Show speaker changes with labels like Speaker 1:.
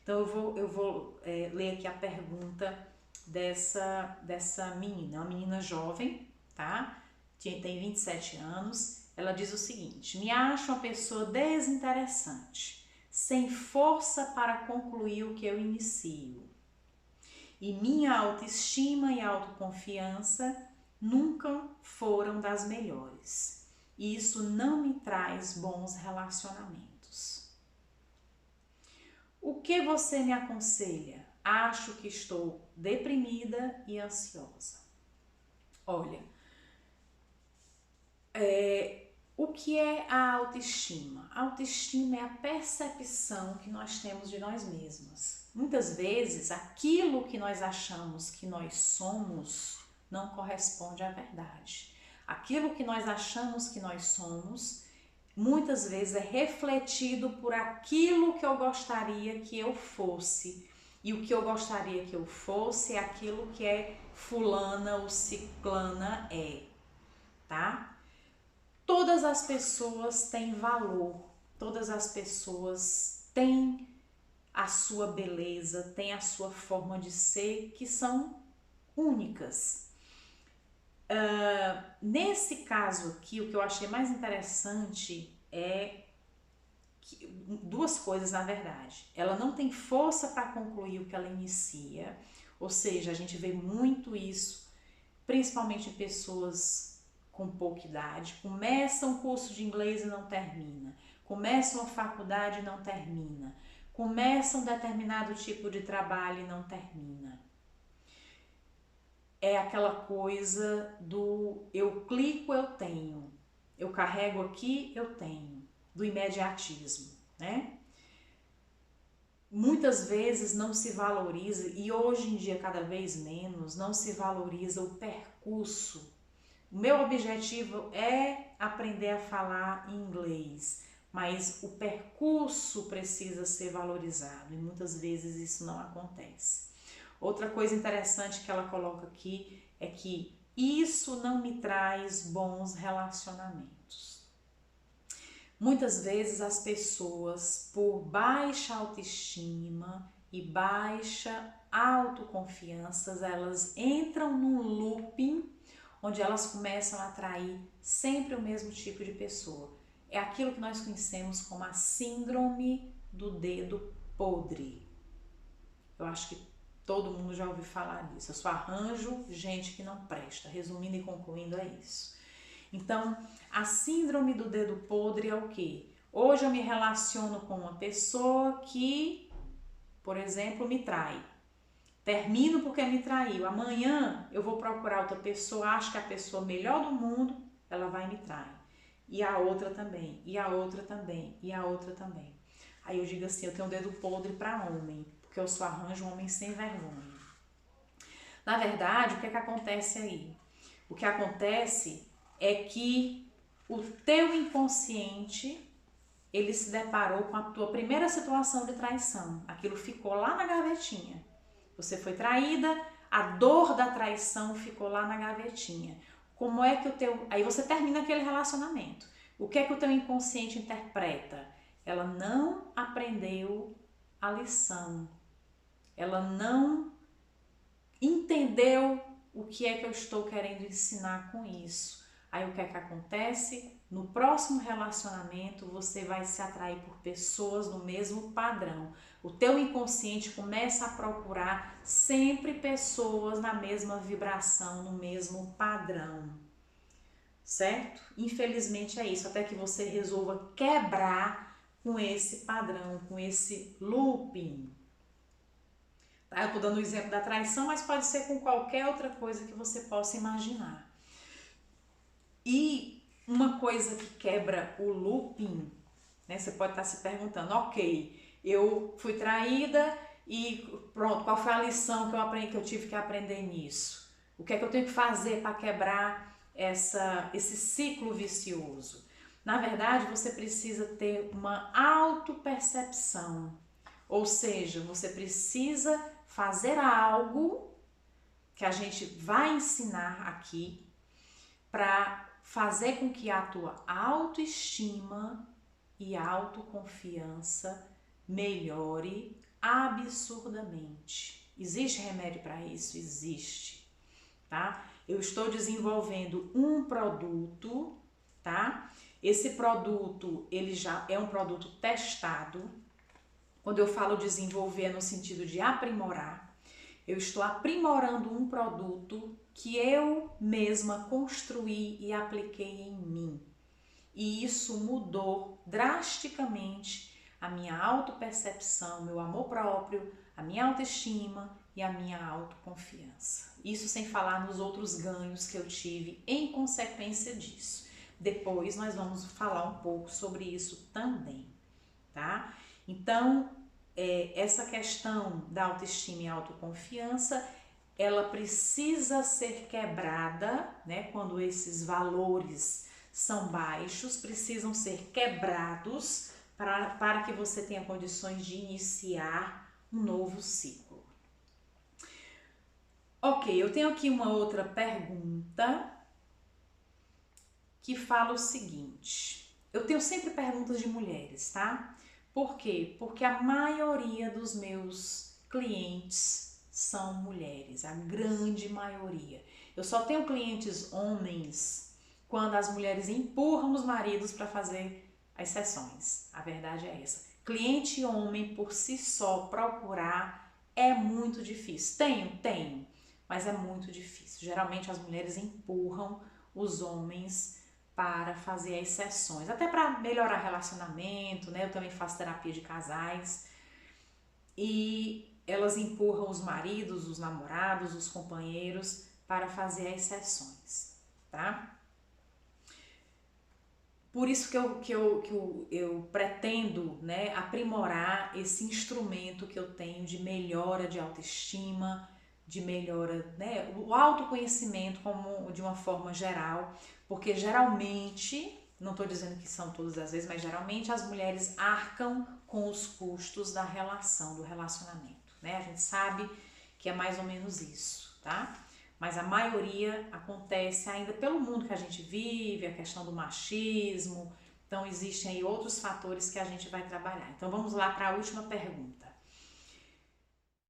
Speaker 1: Então ler aqui a pergunta dessa menina, uma menina jovem, tá? Tem 27 anos. Ela diz o seguinte: me acho uma pessoa desinteressante, sem força para concluir o que eu inicio. E minha autoestima e autoconfiança nunca foram das melhores. E isso não me traz bons relacionamentos. O que você me aconselha? Acho que estou deprimida e ansiosa. Olha, o que é a autoestima? A autoestima é a percepção que nós temos de nós mesmas. Muitas vezes, aquilo que nós achamos que nós somos não corresponde à verdade. Aquilo que nós achamos que nós somos, muitas vezes é refletido por aquilo que eu gostaria que eu fosse. E o que eu gostaria que eu fosse é aquilo que fulana ou ciclana tá? Todas as pessoas têm valor, todas as pessoas têm a sua beleza, têm a sua forma de ser, que são únicas. Nesse caso aqui, o que eu achei mais interessante é duas coisas, na verdade. Ela não tem força para concluir o que ela inicia, ou seja, a gente vê muito isso, principalmente em pessoas com pouca idade. Começa um curso de inglês e não termina, começa uma faculdade e não termina, começa um determinado tipo de trabalho e não termina. É aquela coisa do eu clico, eu tenho, eu carrego aqui, eu tenho, do imediatismo, né? Muitas vezes não se valoriza, e hoje em dia cada vez menos, não se valoriza o percurso. O meu objetivo é aprender a falar inglês, mas o percurso precisa ser valorizado e muitas vezes isso não acontece. Outra coisa interessante que ela coloca aqui é que isso não me traz bons relacionamentos. Muitas vezes as pessoas, por baixa autoestima e baixa autoconfiança, elas entram num looping onde elas começam a atrair sempre o mesmo tipo de pessoa. É aquilo que nós conhecemos como a síndrome do dedo podre. Eu acho que todo mundo já ouviu falar disso. Eu só arranjo gente que não presta. Resumindo e concluindo, é isso. Então, a síndrome do dedo podre é o quê? Hoje eu me relaciono com uma pessoa que, por exemplo, me trai. Termino porque me traiu. Amanhã eu vou procurar outra pessoa, acho que a pessoa melhor do mundo, ela vai me trair. E a outra também, e a outra também, e a outra também. Aí eu digo assim, eu tenho um dedo podre para homem, porque eu só arranjo um homem sem vergonha. Na verdade, o que é que acontece aí? O que acontece é que o teu inconsciente, ele se deparou com a tua primeira situação de traição. Aquilo ficou lá na gavetinha. Você foi traída, a dor da traição ficou lá na gavetinha. Como é que o teu... Aí você termina aquele relacionamento. O que é que o teu inconsciente interpreta? Ela não aprendeu a lição. Ela não entendeu o que é que eu estou querendo ensinar com isso. Aí o que é que acontece? No próximo relacionamento você vai se atrair por pessoas no mesmo padrão. O teu inconsciente começa a procurar sempre pessoas na mesma vibração, no mesmo padrão. Certo? Infelizmente é isso, até que você resolva quebrar com esse padrão, com esse looping. Tá? Eu estou dando o exemplo da traição, mas pode ser com qualquer outra coisa que você possa imaginar. E uma coisa que quebra o looping, né? Você pode estar se perguntando, ok, eu fui traída e pronto, qual foi a lição que eu aprendi, que eu tive que aprender nisso? O que é que eu tenho que fazer para quebrar esse ciclo vicioso? Na verdade, você precisa ter uma autopercepção, ou seja, você precisa fazer algo que a gente vai ensinar aqui para fazer com que a tua autoestima e autoconfiança melhore absurdamente. Existe remédio para isso? Existe, tá? Eu estou desenvolvendo um produto, tá? Esse produto, ele já é um produto testado. Quando eu falo desenvolver é no sentido de aprimorar. Eu estou aprimorando um produto que eu mesma construí e apliquei em mim. E isso mudou drasticamente a minha autopercepção, meu amor próprio, a minha autoestima e a minha autoconfiança. Isso sem falar nos outros ganhos que eu tive em consequência disso. Depois nós vamos falar um pouco sobre isso também, tá? Então, essa questão da autoestima e autoconfiança, ela precisa ser quebrada, né? Quando esses valores são baixos, precisam ser quebrados para que você tenha condições de iniciar um novo ciclo. Ok, eu tenho aqui uma outra pergunta que fala o seguinte. Eu tenho sempre perguntas de mulheres, tá? Por quê? Porque a maioria dos meus clientes são mulheres, a grande maioria. Eu só tenho clientes homens quando as mulheres empurram os maridos para fazer as sessões. A verdade é essa. Cliente homem por si só procurar é muito difícil. Tenho, mas é muito difícil. Geralmente as mulheres empurram os homens para fazer as sessões, até para melhorar relacionamento, né? Eu também faço terapia de casais e elas empurram os maridos, os namorados, os companheiros para fazer as sessões, tá? Por isso que eu pretendo, né, aprimorar esse instrumento que eu tenho de melhora de autoestima, de melhora, né, o autoconhecimento como de uma forma geral, porque geralmente, não estou dizendo que são todas as vezes, mas geralmente as mulheres arcam com os custos da relação, do relacionamento, né? A gente sabe que é mais ou menos isso, tá? Mas a maioria acontece ainda pelo mundo que a gente vive, a questão do machismo, então existem aí outros fatores que a gente vai trabalhar. Então vamos lá para a última pergunta.